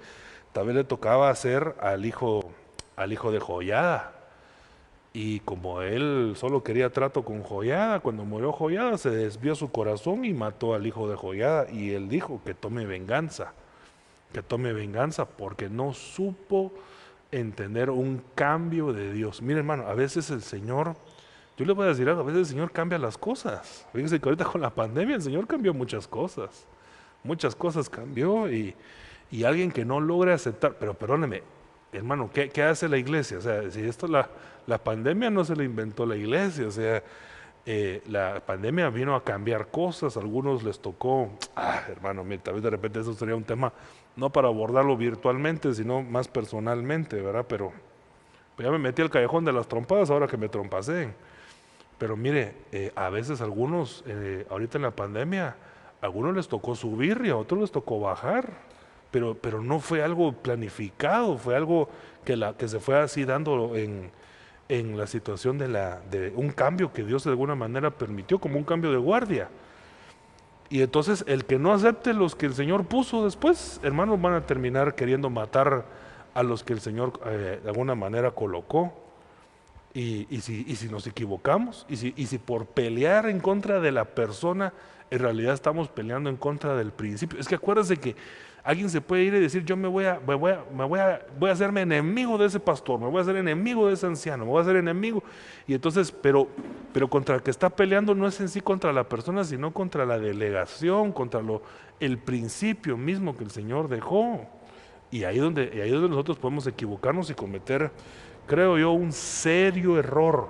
[SPEAKER 10] tal vez le tocaba hacer al hijo de Joiada. Y como él solo quería trato con Joiada, cuando murió Joiada se desvió su corazón y mató al hijo de Joiada. Y él dijo que tome venganza, porque no supo entender un cambio de Dios. Mire, hermano, a veces el Señor, yo le voy a decir algo, a veces el Señor cambia las cosas. Fíjense que ahorita con la pandemia el Señor cambió muchas cosas cambió, y alguien que no logra aceptar, pero perdóneme, hermano, ¿qué hace la iglesia? O sea, si esto la pandemia no se la inventó la iglesia, o sea, la pandemia vino a cambiar cosas. A algunos les tocó, hermano, mira, tal vez de repente eso sería un tema no para abordarlo virtualmente, sino más personalmente, ¿verdad? Pero ya me metí al callejón de las trompadas ahora que me trompaseen. Pero mire, a veces algunos, ahorita en la pandemia, a algunos les tocó subir y a otros les tocó bajar. Pero no fue algo planificado, fue algo que se fue así dando en la situación de un cambio que Dios de alguna manera permitió, como un cambio de guardia. Y entonces el que no acepte los que el Señor puso después, hermanos, van a terminar queriendo matar a los que el Señor de alguna manera colocó. Y si nos equivocamos, y si por pelear en contra de la persona, en realidad estamos peleando en contra del principio. Es que acuérdense que alguien se puede ir y decir, yo voy a hacerme enemigo de ese pastor, me voy a hacer enemigo de ese anciano, me voy a hacer enemigo. Y entonces, pero contra el que está peleando no es en sí contra la persona, sino contra la delegación, contra el principio mismo que el Señor dejó. Y ahí es donde nosotros podemos equivocarnos y cometer, creo yo, un serio error.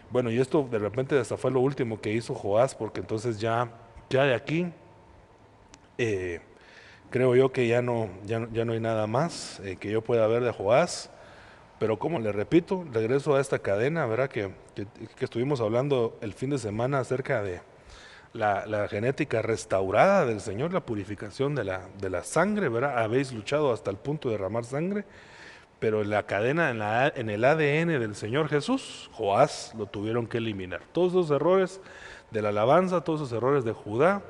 [SPEAKER 10] Bueno, y esto de repente hasta fue lo último que hizo Joás, porque entonces ya de aquí creo yo que ya no hay nada más que yo pueda ver de Joás, Pero como le repito, regreso a esta cadena, ¿verdad? Que estuvimos hablando el fin de semana acerca de la genética restaurada del Señor, la purificación de la sangre, ¿verdad? Habéis luchado hasta el punto de derramar sangre, pero la cadena en el ADN del Señor Jesús, Joás lo tuvieron que eliminar. Todos esos errores de la alabanza, todos esos errores de Judá,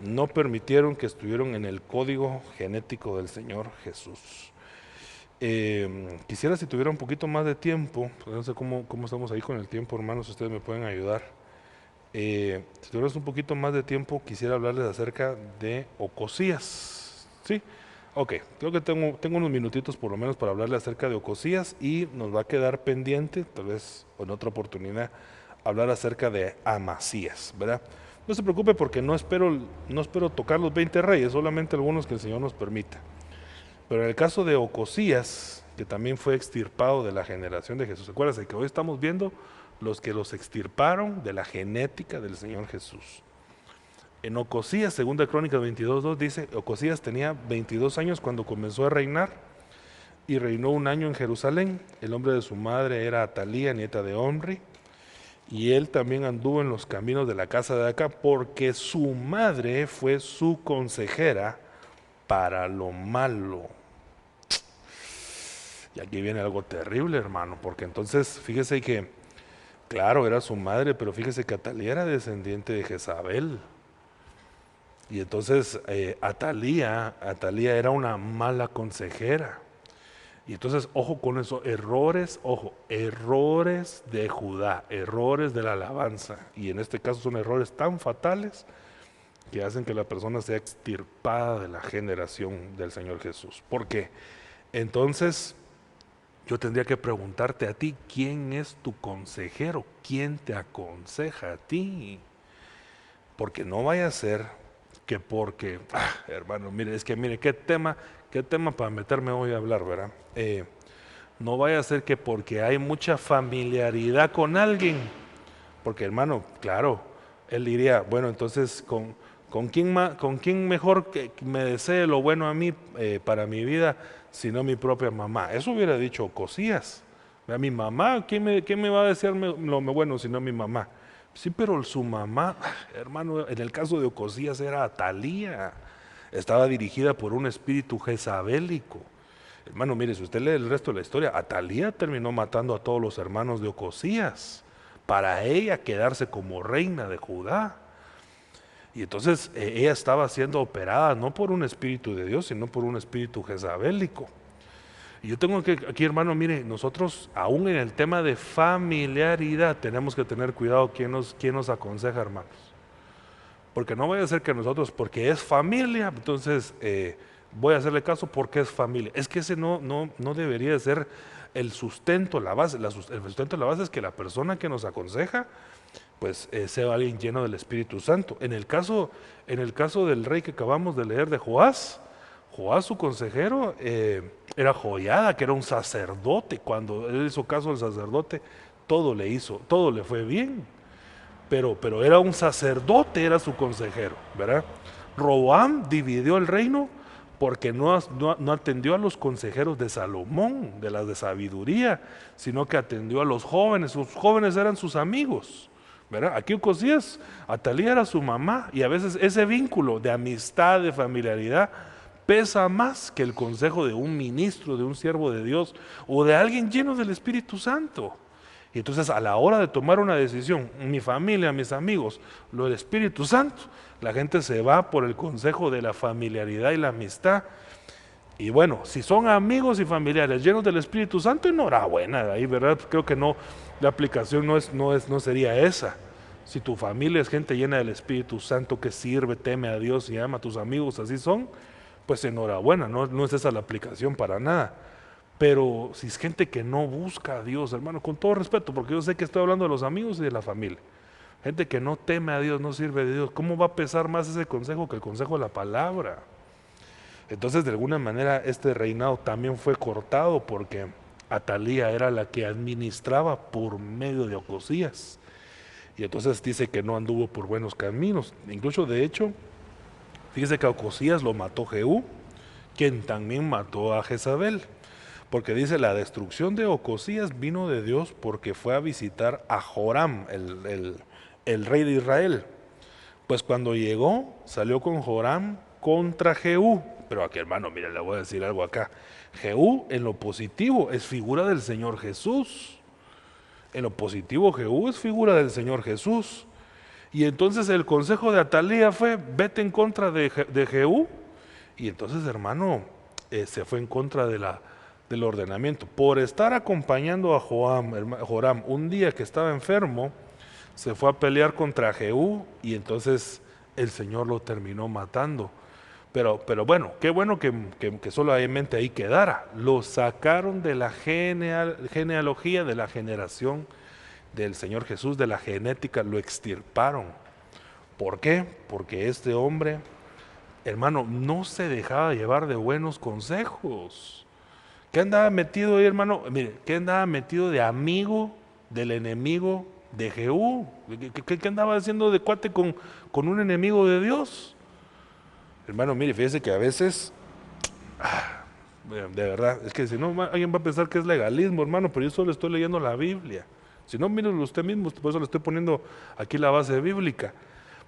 [SPEAKER 10] no permitieron que estuvieran en el código genético del Señor Jesús. Quisiera, si tuviera un poquito más de tiempo, no sé cómo estamos ahí con el tiempo, hermanos, ustedes me pueden ayudar. Si tuvieras un poquito más de tiempo, quisiera hablarles acerca de Ocosías. ¿Sí? Ok, creo que tengo unos minutitos por lo menos para hablarles acerca de Ocosías, y nos va a quedar pendiente, tal vez en otra oportunidad, hablar acerca de Amasías, ¿verdad? No se preocupe, porque no espero tocar los 20 reyes, solamente algunos que el Señor nos permita. Pero en el caso de Ocosías, que también fue extirpado de la generación de Jesús, acuérdense que hoy estamos viendo los que los extirparon de la genética del Señor Jesús. En Ocosías, segunda Crónicas 22:2 dice, Ocosías tenía 22 años cuando comenzó a reinar, y reinó 1 año en Jerusalén. El nombre de su madre era Atalía, nieta de Omri, y él también anduvo en los caminos de la casa de Acab, porque su madre fue su consejera para lo malo. Y aquí viene algo terrible, hermano, porque entonces fíjese que, claro, era su madre, pero fíjese que Atalía era descendiente de Jezabel. Y entonces Atalía era una mala consejera. Y entonces, ojo con eso, errores de Judá, errores de la alabanza. Y en este caso son errores tan fatales que hacen que la persona sea extirpada de la generación del Señor Jesús. Porque entonces yo tendría que preguntarte a ti, ¿quién es tu consejero? ¿Quién te aconseja a ti? Porque no vaya a ser que porque, hermano, mire, qué tema para meterme hoy a hablar, ¿verdad? No vaya a ser que porque hay mucha familiaridad con alguien, porque, hermano, claro, él diría, bueno, entonces, ¿con quién mejor que me desee lo bueno a mí para mi vida, sino mi propia mamá? Eso hubiera dicho Ocosías. A mi mamá, ¿quién me va a desear lo bueno sino mi mamá? Sí, pero su mamá, hermano, en el caso de Ocosías era Atalía, estaba dirigida por un espíritu jezabélico. Hermano, mire, si usted lee el resto de la historia, Atalía terminó matando a todos los hermanos de Ocosías para ella quedarse como reina de Judá. Y entonces ella estaba siendo operada no por un espíritu de Dios, sino por un espíritu jezabélico. Y yo tengo que, aquí, hermano, mire, nosotros aún en el tema de familiaridad tenemos que tener cuidado quién nos aconseja, hermanos. Porque no vaya a ser que nosotros, porque es familia, entonces voy a hacerle caso porque es familia. Es que ese no debería de ser el sustento, la base. El sustento de la base es que la persona que nos aconseja, pues sea alguien lleno del Espíritu Santo. En el caso del rey que acabamos de leer de Joás, su consejero era Joiada, que era un sacerdote. Cuando él hizo caso al sacerdote, todo le fue bien. Pero era un sacerdote, era su consejero, ¿verdad? Roboam dividió el reino porque no atendió a los consejeros de Salomón, de las de sabiduría, sino que atendió a los jóvenes. Sus jóvenes eran sus amigos, ¿verdad? Aquí Ocosías, Atalía era su mamá, y a veces ese vínculo de amistad, de familiaridad, pesa más que el consejo de un ministro, de un siervo de Dios o de alguien lleno del Espíritu Santo. Y entonces, a la hora de tomar una decisión, mi familia, mis amigos, lo del Espíritu Santo, la gente se va por el consejo de la familiaridad y la amistad. Y bueno, si son amigos y familiares llenos del Espíritu Santo, enhorabuena, ahí, ¿verdad? Creo que no, la aplicación no sería esa. Si tu familia es gente llena del Espíritu Santo que sirve, teme a Dios y ama a tus amigos, así son, pues enhorabuena, no es esa la aplicación para nada. Pero si es gente que no busca a Dios, hermano, con todo respeto, porque yo sé que estoy hablando de los amigos y de la familia, gente que no teme a Dios, no sirve a Dios, ¿cómo va a pesar más ese consejo que el consejo de la palabra? Entonces, de alguna manera, este reinado también fue cortado porque Atalía era la que administraba por medio de Ocosías. Y entonces dice que no anduvo por buenos caminos. Incluso, de hecho, fíjese que a Ocosías lo mató Jehú, quien también mató a Jezabel. Porque dice, la destrucción de Ocosías vino de Dios porque fue a visitar a Joram, el rey de Israel. Pues cuando llegó, salió con Joram contra Jehú. Pero aquí, hermano, mire, le voy a decir algo acá. Jehú, en lo positivo, es figura del Señor Jesús. En lo positivo, Jehú es figura del Señor Jesús. Y entonces el consejo de Atalía fue, vete en contra de Jehú. Y entonces, hermano, se fue en contra del ordenamiento. Por estar acompañando a Joram un día que estaba enfermo, se fue a pelear contra Jehú y entonces el Señor lo terminó matando. Pero bueno, qué bueno que solamente ahí quedara. Lo sacaron de la genealogía, de la generación del Señor Jesús, de la genética, lo extirparon. ¿Por qué? Porque este hombre, hermano, no se dejaba llevar de buenos consejos. ¿Qué andaba metido ahí, hermano? Mire, ¿qué andaba metido de amigo del enemigo de Jehú? ¿Qué andaba haciendo de cuate con un enemigo de Dios? Hermano, mire, fíjese que a veces, de verdad, es que si no, alguien va a pensar que es legalismo, hermano, pero yo solo estoy leyendo la Biblia. Si no, mírenlo usted mismo, por eso le estoy poniendo aquí la base bíblica.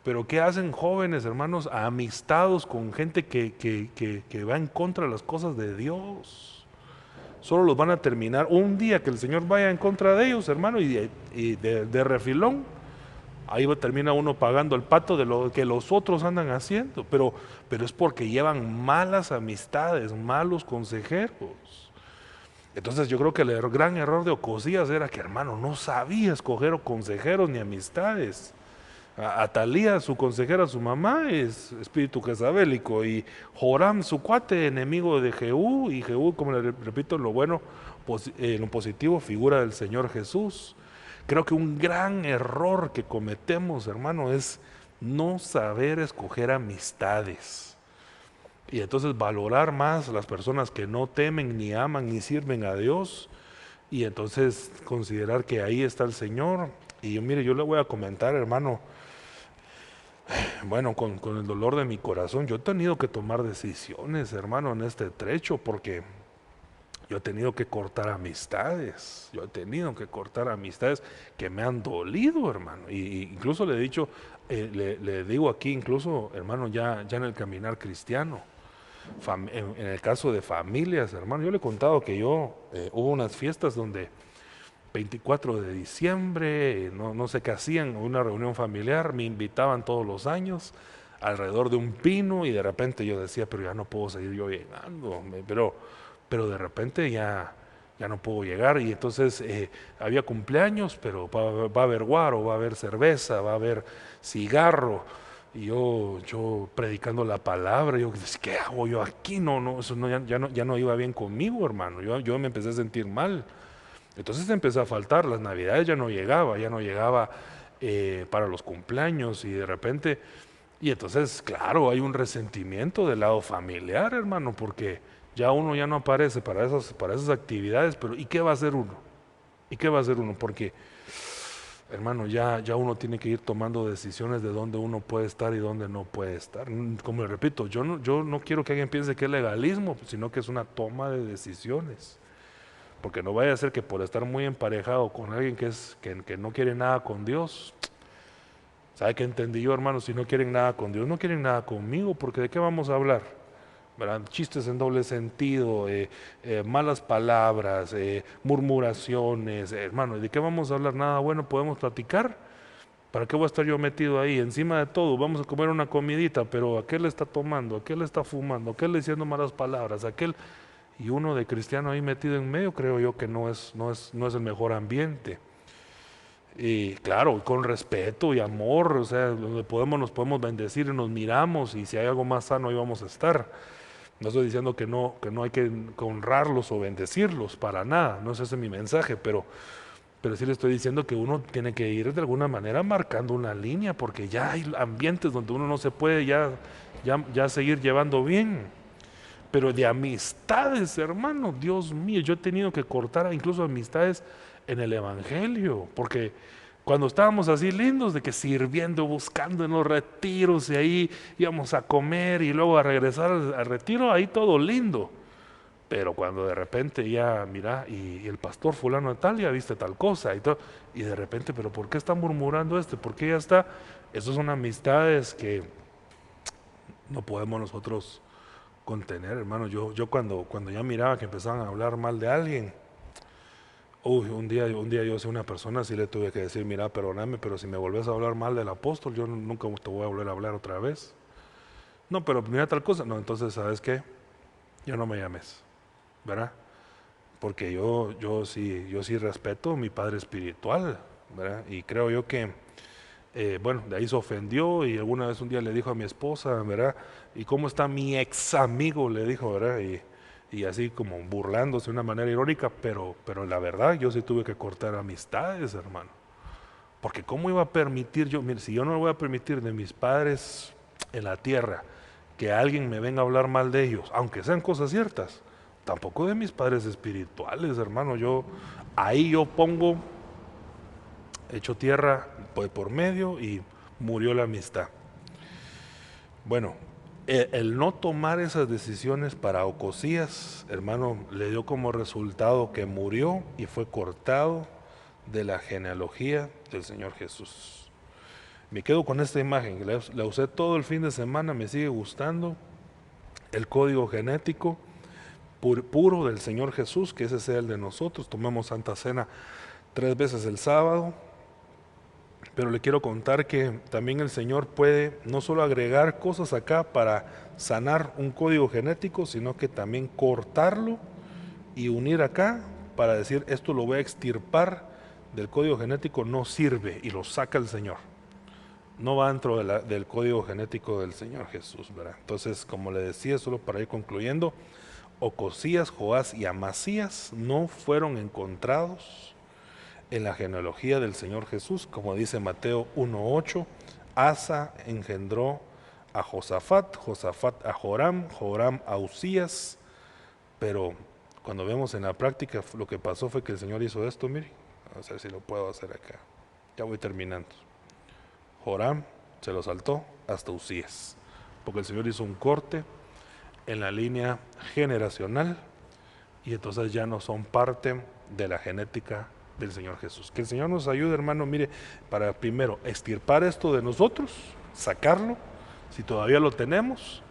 [SPEAKER 10] Pero ¿qué hacen jóvenes, hermanos, amistados con gente que va en contra de las cosas de Dios? Solo los van a terminar un día que el Señor vaya en contra de ellos, hermano, y de refilón, ahí termina uno pagando el pato de lo que los otros andan haciendo, pero es porque llevan malas amistades, malos consejeros. Entonces yo creo que el gran error de Ocosías era que, hermano, no sabía escoger consejeros ni amistades. Atalía, su consejera, su mamá, es espíritu jezabélico, y Joram, su cuate, enemigo de Jehú, y Jehú, como le repito, en lo bueno, en lo positivo, figura del Señor Jesús. Creo que un gran error que cometemos, hermano, es no saber escoger amistades. Y entonces valorar más a las personas que no temen, ni aman, ni sirven a Dios, y entonces considerar que ahí está el Señor. Y mire, yo le voy a comentar, hermano, bueno, con el dolor de mi corazón, yo he tenido que tomar decisiones, hermano, en este trecho, porque yo he tenido que cortar amistades. Yo he tenido que cortar amistades que me han dolido, hermano. Y incluso le he dicho, le digo aquí, incluso, hermano, ya en el caminar cristiano, en el caso de familias, hermano, yo le he contado que hubo unas fiestas donde 24 de diciembre, no sé qué hacían, una reunión familiar, me invitaban todos los años alrededor de un pino, y de repente yo decía, pero ya no puedo seguir yo llegando, pero de repente ya no puedo llegar. Y entonces había cumpleaños, pero va a haber guaro, va a haber cerveza, va a haber cigarro, y yo predicando la palabra, yo decía, ¿qué hago yo aquí? No, eso ya no iba bien conmigo, hermano. Yo me empecé a sentir mal. Entonces empecé a faltar, las navidades ya no llegaba para los cumpleaños, y de repente, y entonces, claro, hay un resentimiento del lado familiar, hermano, porque ya uno ya no aparece para esas actividades, pero ¿y qué va a hacer uno? ¿Y qué va a hacer uno? Porque, hermano, ya uno tiene que ir tomando decisiones de dónde uno puede estar y dónde no puede estar. Como le repito, yo no quiero que alguien piense que es legalismo, sino que es una toma de decisiones. Porque no vaya a ser que por estar muy emparejado con alguien que no quiere nada con Dios, ¿sabe qué entendí yo, hermano? Si no quieren nada con Dios, no quieren nada conmigo, porque ¿de qué vamos a hablar? ¿Verdad? Chistes en doble sentido, malas palabras, murmuraciones, hermano, ¿de qué vamos a hablar? Nada bueno podemos platicar. ¿Para qué voy a estar yo metido ahí? Encima de todo, vamos a comer una comidita, pero aquel está tomando, aquel está fumando, aquel diciendo malas palabras, aquel... Y uno de cristiano ahí metido en medio, creo yo que no es el mejor ambiente. Y claro, con respeto y amor, o sea, nos podemos bendecir y nos miramos, y si hay algo más sano ahí vamos a estar. No estoy diciendo que no hay que honrarlos o bendecirlos, para nada, no es ese mi mensaje, pero sí le estoy diciendo que uno tiene que ir de alguna manera marcando una línea, porque ya hay ambientes donde uno no se puede ya seguir llevando bien. Pero de amistades, hermano, Dios mío, yo he tenido que cortar incluso amistades en el Evangelio, porque cuando estábamos así lindos, de que sirviendo, buscando en los retiros, y ahí íbamos a comer y luego a regresar al retiro, ahí todo lindo. Pero cuando de repente ya, mira, y el pastor fulano de tal ya viste tal cosa y todo, y de repente, pero ¿por qué está murmurando este? ¿Por qué ya está? Esas son amistades que no podemos nosotros contener, hermano. Yo cuando ya miraba que empezaban a hablar mal de alguien, un día yo soy una persona, sí le tuve que decir, mira, perdóname, pero si me volvés a hablar mal del apóstol, yo nunca te voy a volver a hablar otra vez. No, pero mira tal cosa. No, entonces, ¿sabes qué? Ya no me llames, ¿verdad? Porque yo sí respeto a mi padre espiritual, ¿verdad? Y creo yo que, bueno, de ahí se ofendió y alguna vez un día le dijo a mi esposa, ¿verdad? ¿Y cómo está mi ex amigo? Le dijo, ¿verdad? Y así como burlándose de una manera irónica, pero la verdad yo sí tuve que cortar amistades, hermano. Porque ¿cómo iba a permitir yo? Mire, si yo no voy a permitir de mis padres en la tierra que alguien me venga a hablar mal de ellos, aunque sean cosas ciertas, tampoco de mis padres espirituales, hermano. Ahí yo pongo, hecho tierra por medio y murió la amistad. Bueno, el no tomar esas decisiones para Ocosías, hermano, le dio como resultado que murió y fue cortado de la genealogía del Señor Jesús. Me quedo con esta imagen, la usé todo el fin de semana, me sigue gustando el código genético puro del Señor Jesús, que ese sea el de nosotros. Tomamos Santa Cena 3 veces el sábado, pero le quiero contar que también el Señor puede no solo agregar cosas acá para sanar un código genético, sino que también cortarlo y unir acá para decir, esto lo voy a extirpar del código genético, no sirve, y lo saca el Señor. No va dentro del código genético del Señor Jesús, ¿verdad? Entonces, como le decía, solo para ir concluyendo, Ocosías, Joás y Amasías no fueron encontrados en la genealogía del Señor Jesús, como dice Mateo 1:8. Asa engendró a Josafat, Josafat a Joram, Joram a Uzías, pero cuando vemos en la práctica lo que pasó fue que el Señor hizo esto, mire, a ver si lo puedo hacer acá, ya voy terminando. Joram se lo saltó hasta Uzías, porque el Señor hizo un corte en la línea generacional y entonces ya no son parte de la genética del Señor Jesús. Que el Señor nos ayude, hermano, mire, para primero extirpar esto de nosotros, sacarlo, si todavía lo tenemos,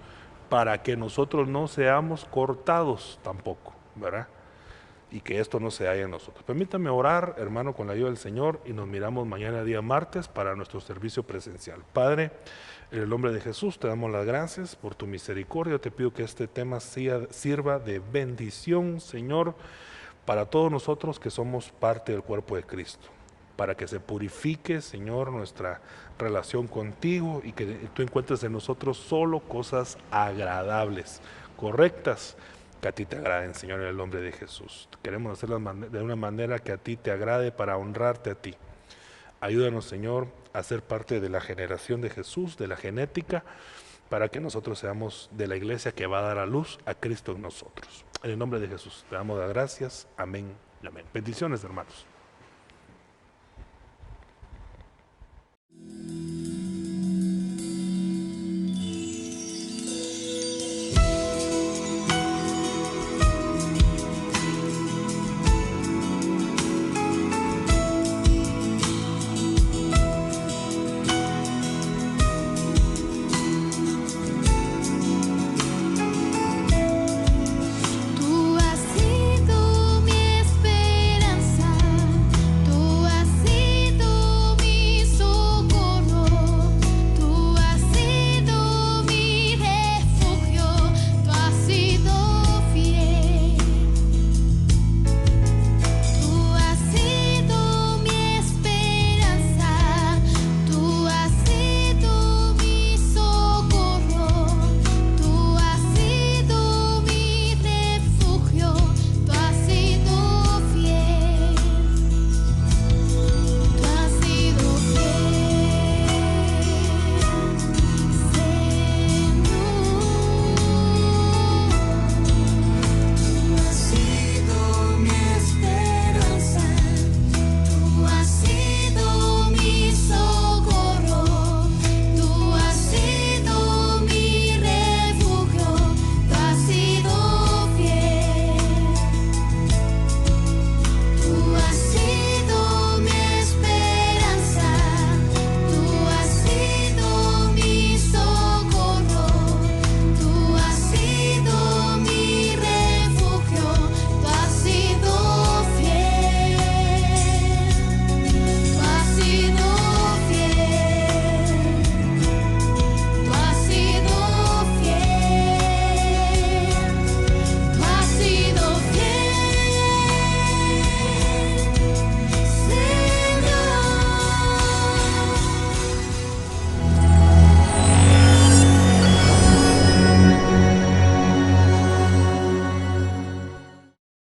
[SPEAKER 10] para que nosotros no seamos cortados tampoco, ¿verdad? Y que esto no se haya en nosotros. Permítame orar, hermano, con la ayuda del Señor, y nos miramos mañana día martes para nuestro servicio presencial. Padre, en el nombre de Jesús te damos las gracias por tu misericordia. Te pido que este tema sirva de bendición, Señor, para todos nosotros que somos parte del cuerpo de Cristo, para que se purifique, Señor, nuestra relación contigo y que tú encuentres en nosotros solo cosas agradables, correctas, que a ti te agraden, Señor, en el nombre de Jesús. Queremos hacerlas de una manera que a ti te agrade, para honrarte a ti. Ayúdanos, Señor, a ser parte de la generación de Jesús, de la genética, para que nosotros seamos de la iglesia que va a dar a luz a Cristo en nosotros. En el nombre de Jesús te damos las gracias. Amén y amén. Bendiciones, hermanos.